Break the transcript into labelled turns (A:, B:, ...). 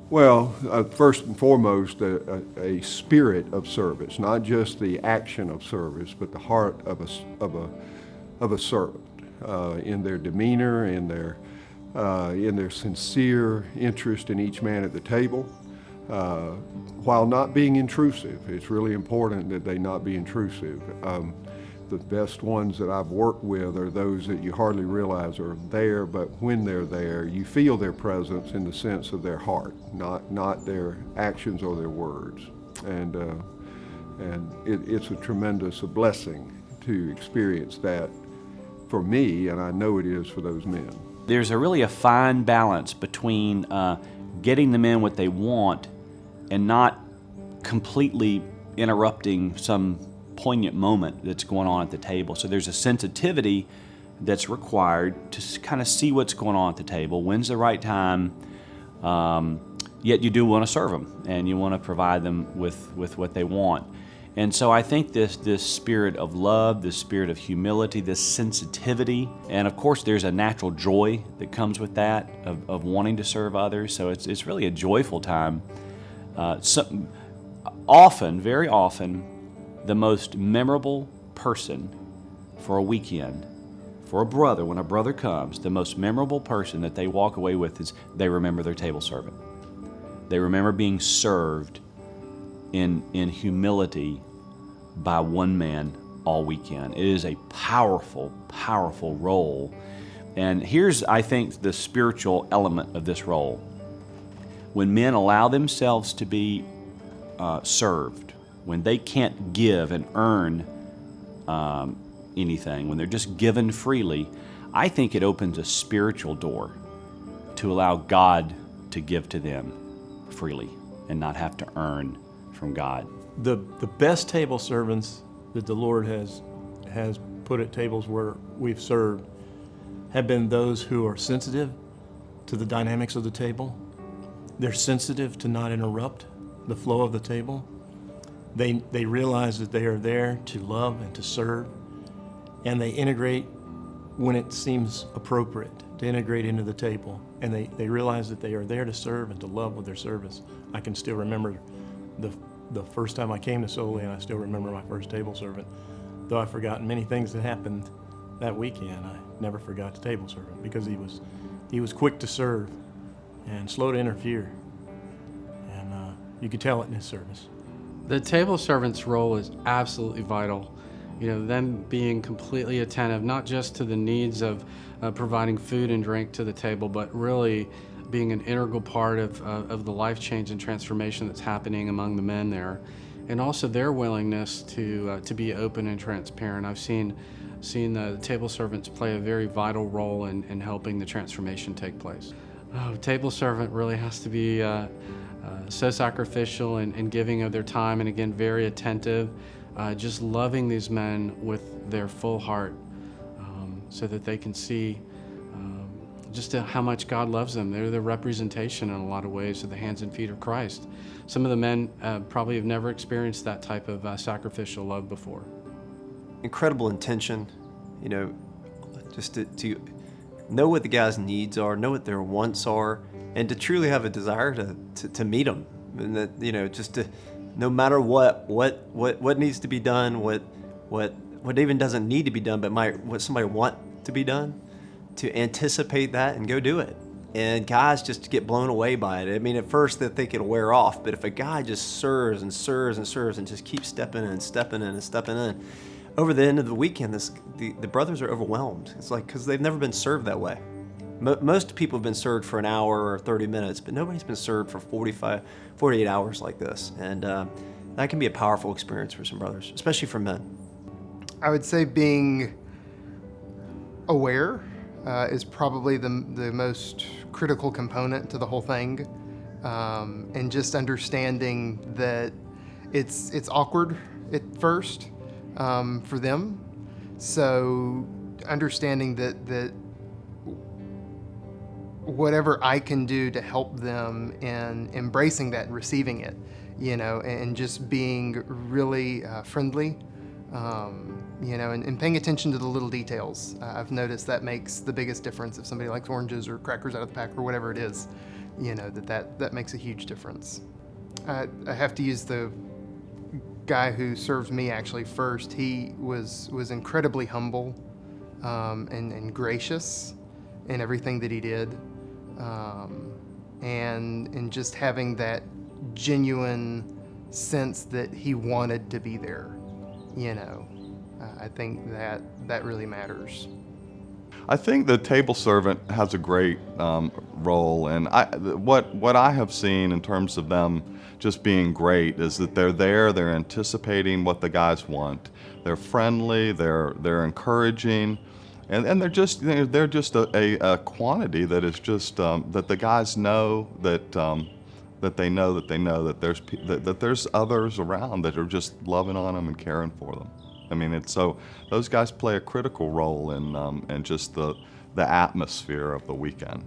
A: Well, first and foremost, a spirit of service, not just the action of service, but the heart of a servant in their demeanor, in their sincere interest in each man at the table, while not being intrusive. It's really important that they not be intrusive. The best ones that I've worked with are those that you hardly realize are there, but when they're there, you feel their presence in the sense of their heart, not their actions or their words. It's a tremendous blessing to experience that for me, and I know it is for those men.
B: There's really a fine balance between getting the men what they want and not completely interrupting some poignant moment that's going on at the table. So there's a sensitivity that's required to kind of see what's going on at the table, when's the right time, yet you do want to serve them and you want to provide them with what they want. And so I think this spirit of love, this spirit of humility, this sensitivity, and of course there's a natural joy that comes with that of wanting to serve others. So it's really a joyful time. Very often, the most memorable person for a weekend, for a brother, when a brother comes, the most memorable person that they walk away with is they remember their table servant. They remember being served in humility by one man all weekend. It is a powerful, powerful role. And here's, I think, the spiritual element of this role. When men allow themselves to be served, when they can't give and earn anything, when they're just given freely, I think it opens a spiritual door to allow God to give to them freely and not have to earn from God.
C: The best table servants that the Lord has put at tables where we've served have been those who are sensitive to the dynamics of the table. They're sensitive to not interrupt the flow of the table. They realize that they are there to love and to serve, and they integrate when it seems appropriate to integrate into the table. And they realize that they are there to serve and to love with their service. I can still remember the first time I came to Souly, and I still remember my first table servant. Though I've forgotten many things that happened that weekend, I never forgot the table servant because he was quick to serve and slow to interfere, and you could tell it in his service.
D: The table servant's role is absolutely vital. You know, them being completely attentive, not just to the needs of providing food and drink to the table, but really being an integral part of the life change and transformation that's happening among the men there. And also their willingness to be open and transparent. I've seen the table servants play a very vital role in helping the transformation take place. Table servant really has to be so sacrificial and giving of their time, and again, very attentive, just loving these men with their full heart, so that they can see just how much God loves them. They're the representation in a lot of ways of the hands and feet of Christ. Some of the men probably have never experienced that type of sacrificial love before.
E: Incredible intention, you know, just to know what the guy's needs are, know what their wants are, and to truly have a desire to meet them. And that, you know, just to, no matter what needs to be done, what even doesn't need to be done, but what somebody want to be done, to anticipate that and go do it. And guys just get blown away by it. I mean, at first they think it'll wear off, but if a guy just serves and serves and serves and just keeps stepping in and stepping in and stepping in, over the end of the weekend, the brothers are overwhelmed. It's like, because they've never been served that way. Most people have been served for an hour or 30 minutes, but nobody's been served for 48 hours like this. And that can be a powerful experience for some brothers, especially for men.
F: I would say being aware is probably the most critical component to the whole thing, and just understanding that it's awkward at first for them. So understanding that whatever I can do to help them in embracing that and receiving it, you know, and just being really friendly. You know, and paying attention to the little details. I've noticed that makes the biggest difference if somebody likes oranges or crackers out of the pack or whatever it is. that makes a huge difference. I have to use the guy who served me actually first. He was incredibly humble and gracious in everything that he did, and just having that genuine sense that he wanted to be there. I think that really matters.
G: I think the table servant has a great role, and what I have seen in terms of them just being great is that they're there, they're anticipating what the guys want, they're friendly, they're encouraging, and they're just a quantity that is just that the guys know that that there's others around that are just loving on them and caring for them. I mean, so those guys play a critical role in just the atmosphere of the weekend.